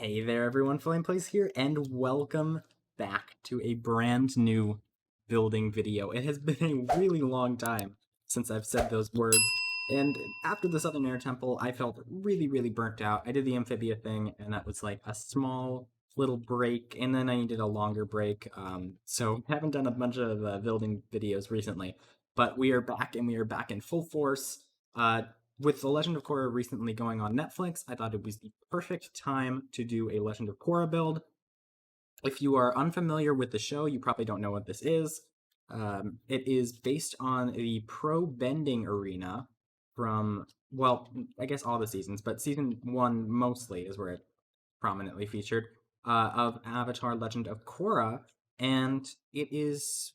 Hey there, everyone. Flame Plays here, and welcome back to a brand new building video. It has been a really long time since I've said those words, and after the Southern Air Temple, I felt really burnt out. I did the Amphibia thing, and that was like a small little break, and then I needed a longer break. So I haven't done a bunch of building videos recently, but we are back, and we are back in full force. With The Legend of Korra recently going on Netflix, I thought it was the perfect time to do a Legend of Korra build. If you are unfamiliar with the show, you probably don't know what this is. It is based on the Probending Arena from, well, I guess all the seasons, but season one mostly is where it prominently featured, of Avatar Legend of Korra, and it is,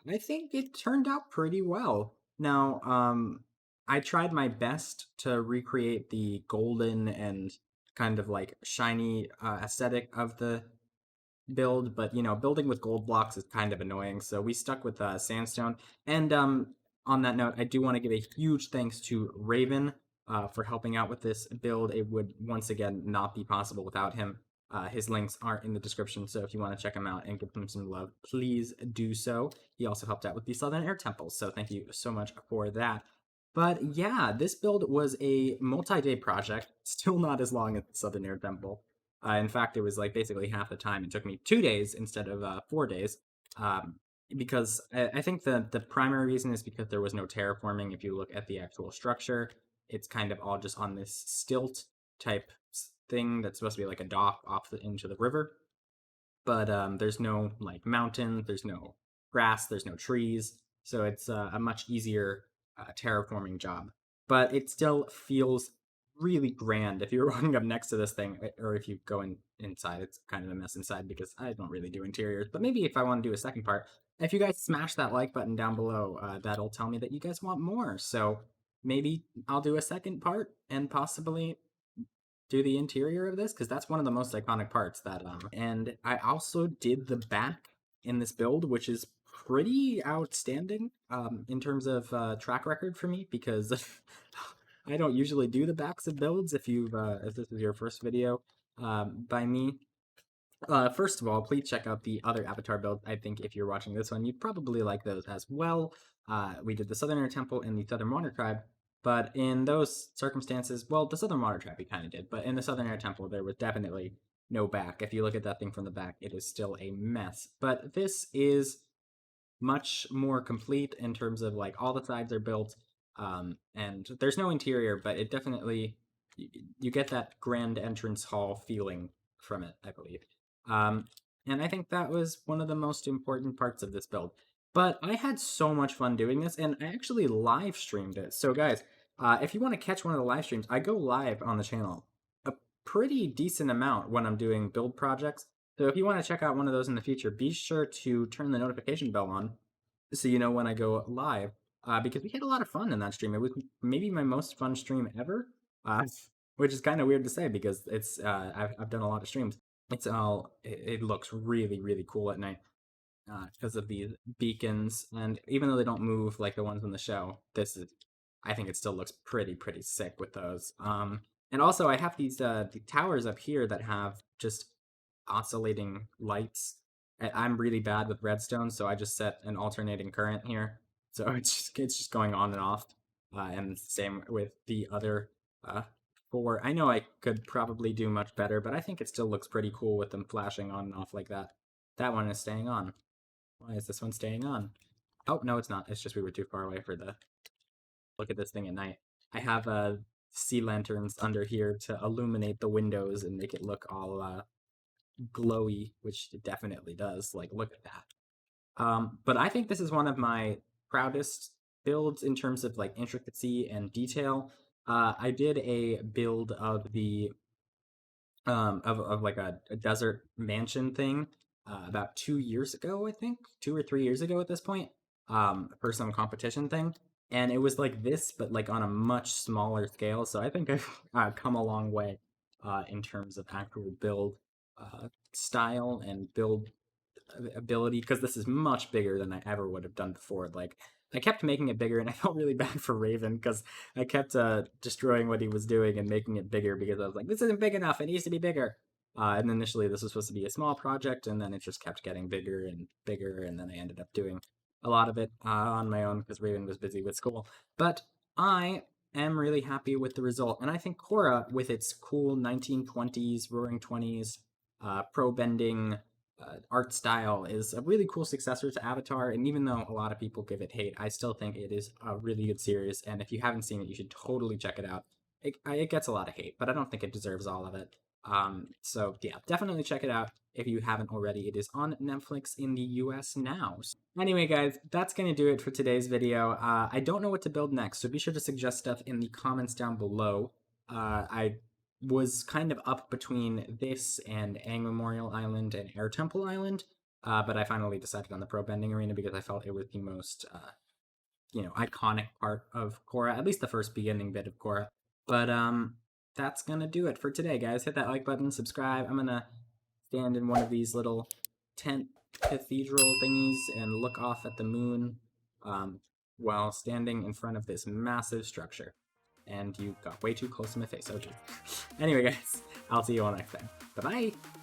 I think it turned out pretty well. Now, I tried my best to recreate the golden and kind of like shiny aesthetic of the build, but building with gold blocks is kind of annoying, so we stuck with sandstone. And on that note, I do want to give a huge thanks to Raven for helping out with this build. It would once again not be possible without him. His links aren't in the description, so if you want to check him out and give him some love, please do so. He also helped out with the Southern Air Temples, so thank you so much for that. But yeah, this build was a multi-day project, still not as long as the Southern Air Temple. In fact, it was like basically half the time. It took me 2 days instead of 4 days, um, because I think the primary reason is because there was no terraforming. If you look at the actual structure, it's kind of all just on this stilt type thing that's supposed to be like a dock off into the river. But there's no like mountain, there's no grass, there's no trees, so it's a much easier terraforming job. But it still feels really grand if you're walking up next to this thing, or if you go inside. It's kind of a mess inside because I don't really do interiors. But maybe if I want to do a second part, if you guys smash that like button down below, that'll tell me that you guys want more. So maybe I'll do a second part and possibly do the interior of this, because that's one of the most iconic parts. That and I also did the back in this build, which is pretty outstanding in terms of track record for me, because I don't usually do the backs of builds. If this is your first video by me, first of all, please check out the other Avatar builds. I think if you're watching this one, you'd probably like those as well. We did the Southern Air Temple and the Southern Water Tribe, but in those circumstances, well, the Southern Water Tribe we kind of did, but in the Southern Air Temple, there was definitely no back. If you look at that thing from the back, it is still a mess. But this is much more complete in terms of like all the sides are built, and there's no interior, but it definitely, you get that grand entrance hall feeling from it, I believe. And I think that was one of the most important parts of this build. But I had so much fun doing this, and I actually live streamed it. So guys, if you want to catch one of the live streams, I go live on the channel a pretty decent amount when I'm doing build projects. So if you want to check out one of those in the future, be sure to turn the notification bell on so you know when I go live. Because we had a lot of fun in that stream. It was maybe my most fun stream ever, which is kind of weird to say because it's I've done a lot of streams. It looks really cool at night because of these beacons, and even though they don't move like the ones in the show, I think it still looks pretty sick with those. And also I have these the towers up here that have just oscillating lights. I'm really bad with redstone, so I just set an alternating current here, so it's just going on and off. And same with the other uh, four. I know I could probably do much better, but I think it still looks pretty cool with them flashing on and off like that. That one is staying on. Why is this one staying on? Oh, no, it's not. It's just we were too far away for the look at this thing at night. I have sea lanterns under here to illuminate the windows and make it look all glowy, which it definitely does. Like, look at that. But I think this is one of my proudest builds in terms of like intricacy and detail. I did a build of the of like a desert mansion thing about 2 years ago, I think 2 or 3 years ago at this point, for some competition thing, and it was like this, but like on a much smaller scale. So I think I've come a long way in terms of actual build style and build ability, because this is much bigger than I ever would have done before. Like, I kept making it bigger, and I felt really bad for Raven because I kept destroying what he was doing and making it bigger because I was like, this isn't big enough. It needs to be bigger. And initially this was supposed to be a small project, and then it just kept getting bigger and bigger, and then I ended up doing a lot of it on my own because Raven was busy with school. But I am really happy with the result, and I think Korra, with its cool 1920s, Roaring Twenties, pro bending art style, is a really cool successor to Avatar. And even though a lot of people give it hate, I still think it is a really good series. And if you haven't seen it, you should totally check it out. It gets a lot of hate, but I don't think it deserves all of it. So yeah, definitely check it out if you haven't already. It is on Netflix in the US now. Anyway, guys, that's going to do it for today's video. I don't know what to build next, so be sure to suggest stuff in the comments down below. I was kind of up between this and Aang Memorial Island and Air Temple Island, but I finally decided on the Probending Arena because I felt it was the most, iconic part of Korra, at least the first beginning bit of Korra. But that's gonna do it for today, guys. Hit that like button, subscribe. I'm gonna stand in one of these little tent cathedral thingies and look off at the moon while standing in front of this massive structure. And you got way too close to my face, oh geez. Anyway, guys, I'll see you all next time. Bye-bye!